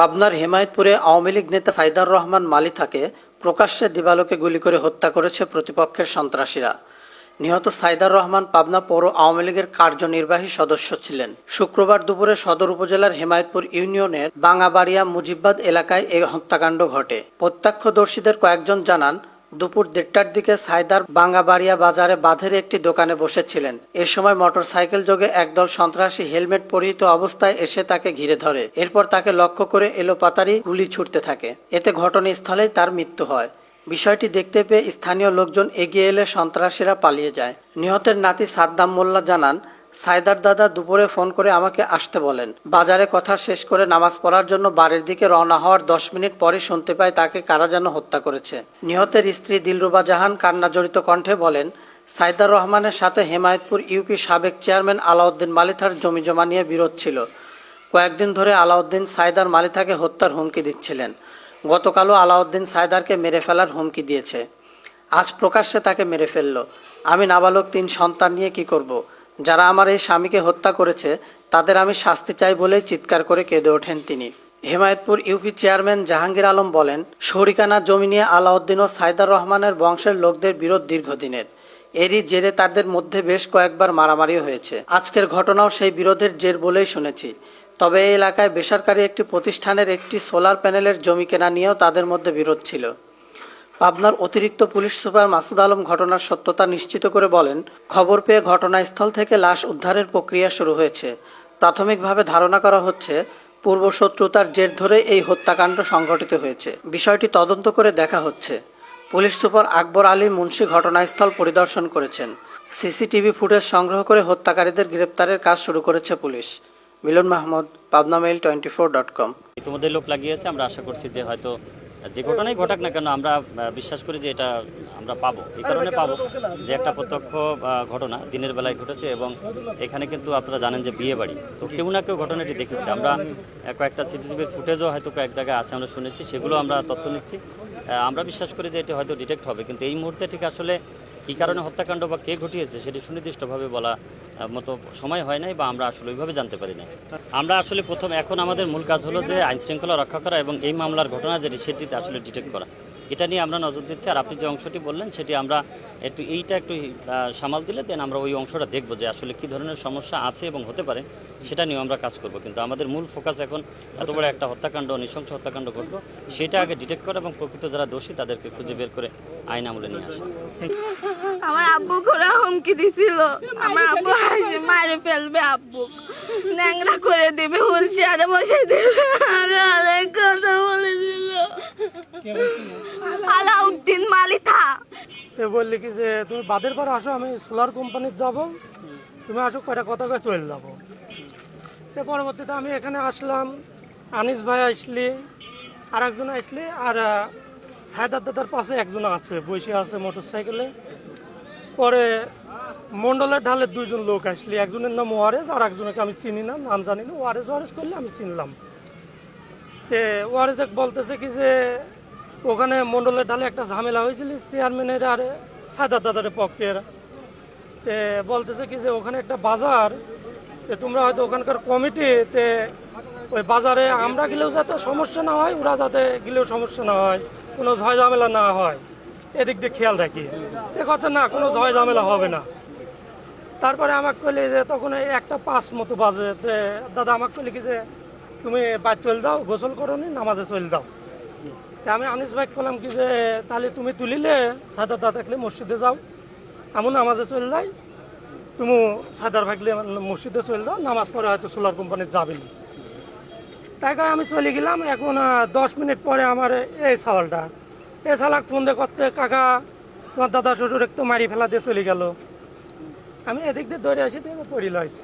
পাবনার হেমায়েতপুরে আওয়ামী লীগ নেতা সাইদার রহমান মালিথাকে প্রকাশ্যে দিবালোকে গুলি করে হত্যা করেছে প্রতিপক্ষের সন্ত্রাসীরা। নিহত সাইদার রহমান পাবনা পৌর আওয়ামী লীগের কার্যনির্বাহী সদস্য ছিলেন। শুক্রবার দুপুরে সদর উপজেলার হেমায়েতপুর ইউনিয়নের বাঙ্গাবাড়িয়া মুজিববাদ এলাকায় এই হত্যাকাণ্ড ঘটে। প্রত্যক্ষদর্শীদের কয়েকজন জানান, দুপুর 1টার দিকে সাইদার বাঙ্গাবাড়িয়া বাজারে বাঁধের একটি দোকানে বসেছিলেন। এ সময় মোটরসাইকেল যোগে একদল সন্ত্রাসী হেলমেট পরিহিত অবস্থায় এসে তাকে ঘিরে ধরে। এরপর তাকে লক্ষ্য করে এলোপাতাড়ি গুলি ছুটতে থাকে। এতে ঘটনাস্থলেই তার মৃত্যু হয়। বিষয়টি দেখতে পেয়ে স্থানীয় লোকজন এগিয়ে এলে সন্ত্রাসীরা পালিয়ে যায়। নিহতের নাতি সাদ্দাম মোল্লা জানান, সাইদার দাদা দুপুরে ফোন করে আমাকে আসতে বলেন। বাজারে কথা শেষ করে নামাজ পড়ার জন্য বাড়ির দিকে রওনা হওয়ার 10 মিনিট পরে শুনতে পায় তাকে কারা যেন হত্যা করেছে। নিহতের স্ত্রী দিলরুবা জাহান কান্নাজড়িত কণ্ঠে বলেন, সাইদার রহমানের সাথে হেমায়েতপুর ইউপি সাবেক চেয়ারম্যান আলাউদ্দিন মালিথার জমিজমা নিয়ে বিরোধ ছিল। কয়েকদিন ধরে আলাউদ্দিন সাইদার মালিথাকে হত্যার হুমকি দিচ্ছিলেন। গতকালও আলাউদ্দিন সাইদারকে মেরে ফেলার হুমকি দিয়েছে। আজ প্রকাশ্যে তাকে মেরে ফেলল। আমি নাবালক 3 সন্তান নিয়ে কি করব? যারা আমার এই স্বামীকে হত্যা করেছে তাদের আমি শাস্তি চাই বলেই চিৎকার করে কেঁদে ওঠেন তিনি। হেমায়েতপুর ইউপি চেয়ারম্যান জাহাঙ্গীর আলম বলেন, শরিকানা জমি নিয়ে আলাউদ্দিন ও সাইদার রহমানের বংশের লোকদের বিরোধ দীর্ঘদিনের। এরই জেরে তাদের মধ্যে বেশ কয়েকবার মারামারি হয়েছে। আজকের ঘটনাও সেই বিরোধের জের বলেই শুনেছি। তবে এই এলাকায় বেসরকারি একটি প্রতিষ্ঠানের একটি সোলার প্যানেলের জমি কেনা নিয়েও তাদের মধ্যে বিরোধ ছিল। পাবনার অতিরিক্ত পুলিশ সুপার মাসুদ আলম ঘটনার সত্যতা নিশ্চিত করে বলেন, খবর পেয়ে ঘটনাস্থল থেকে লাশ উদ্ধারের প্রক্রিয়া শুরু হয়েছে। প্রাথমিকভাবে ধারণা করা হচ্ছে পূর্বশত্রুতার জের ধরে এই হত্যাকাণ্ড সংঘটিত হয়েছে। বিষয়টি তদন্ত করে দেখা হচ্ছে। পুলিশ সুপার আকবর আলী মুন্সি ঘটনাস্থল পরিদর্শন করেছেন। সিসিটিভি ফুটেজ সংগ্রহ করে হত্যাকারীদের গ্রেপ্তারের কাজ শুরু করেছে পুলিশ। মিলন মাহমুদ, pabnamail24.com। তোমাদের লোক লাগিয়েছে। আমরা আশা করছি যে হয়তো যে ঘটনাই ঘটাক না কেন আমরা বিশ্বাস করি যে এটা আমরা পাবো। এই কারণে পাবো যে একটা প্রত্যক্ষ ঘটনা দিনের বেলায় ঘটেছে এবং এখানে কিন্তু আপনারা জানেন যে বিয়ে বাড়ি, তো কেউ না কেউ ঘটনাটি দেখেছে। আমরা কয়েকটা সিসিটিভি ফুটেজও হয়তো কয়েক জায়গায় আছে, আমরা শুনেছি, সেগুলো আমরা তথ্য নিচ্ছি। আমরা বিশ্বাস করি যে এটি হয়তো ডিটেক্ট হবে, কিন্তু এই মুহূর্তে ঠিক আসলে কী কারণে হত্যাকাণ্ড বা কে ঘটিয়েছে সেটি সুনির্দিষ্টভাবে বলা মতো সময় হয় নাই বা আমরা আসলে ওইভাবে জানতে পারি না। আমরা আসলে এখন আমাদের মূল কাজ হলো যে আইন শৃঙ্খলা রক্ষা করা এবং এই মামলার ঘটনা যেটি সেটিতে আসলে ডিটেক্ট করা, এটা নিয়ে আমরা নজর দিচ্ছি। আর আপনি যে অংশটি বললেন সেটি আমরা একটু সামাল দিলে দেন আমরা ওই অংশটা দেখব যে আসলে কী ধরনের সমস্যা আছে এবং হতে পারে, সেটা নিয়ে আমরা কাজ করব। কিন্তু আমাদের মূল ফোকাস এখন এত বড় একটা হত্যাকাণ্ড, নৃশংস হত্যাকাণ্ড ঘটলো, সেটা আগে ডিটেক্ট করা এবং প্রকৃত যারা দোষী তাদেরকে খুঁজে বের করে আইন আমলে নিয়ে আসা। আমার আব্বু করে হুমকি দিছিল, আমার আব্বু মারে ফেলবে, আব্বু ন্যাংরা করে দেবে, হুইল চেয়ারে বসে দেবে, আর অনেক কথা বলে দিল। আলাউদ্দিন মালিথা বললি কি যে তুমি বাদের পর আসো, আমি সোলার কোম্পানির যাব, তুমি আসো, কয়টা কথা কয়ে চলে যাবো। তো পরবর্তীতে আমি এখানে আসলাম, আনিস ভাই আসলি, আর একজন আসলি, আর সায়দার দাদার পাশে একজন আছে, বসে আছে মোটর সাইকেলে। পরে মন্ডলের ঢালের 2 জন লোক আসলি, একজনের নাম ওয়ারেজ, আর একজনকে আমি চিনি না, নাম জানি না। ওয়ারেজ করলে আমি চিনলাম। তে ওয়ারেজ বলতেছে কি যে ওখানে মন্ডলের ঢালে একটা ঝামেলা হয়েছিল চেয়ারম্যানের আর সায়দার দাদার পক্ষের। তে বলতেছে কি যে ওখানে একটা বাজার, তোমরা হয়তো ওখানকার কমিটিতে ওই বাজারে আমরা গেলেও যাতে সমস্যা না হয়, ওরা যাতে গেলেও সমস্যা না হয়, কোনো ঝয় ঝামেলা না হয়, এদিক দিয়ে খেয়াল রাখি। দেখছে না, কোনো ঝয় ঝামেলা হবে না। তারপরে আমাকে কইলে যে তখন 1:05 মতো বাজে, দাদা আমাকে কইলে কি যে তুমি বাইরে চলে দাও, গোসল করো নি, নামাজে চলে দাও। তা আমি আনিস ভাই করলাম কি যে তাহলে তুমি তুলিলে সাদার দা থাকলে মসজিদে যাও, এমন নামাজে চলে যাই, তুমি সাদার ভাগলে মসজিদে চলে যাও, নামাজ পড়ে হয়তো সোলার কোম্পানির যাবে না। তাই আমি চলে গেলাম। এখন 10 মিনিট পরে আমার এই সালাক ফোন দিয়ে করছে, কাকা তোমার দাদা শ্বশুর একটু মারি ফেলা দিয়ে চলে গেল। আমি এদিক দিয়ে দৌড়ে আসি, পড়িল হয়েছে।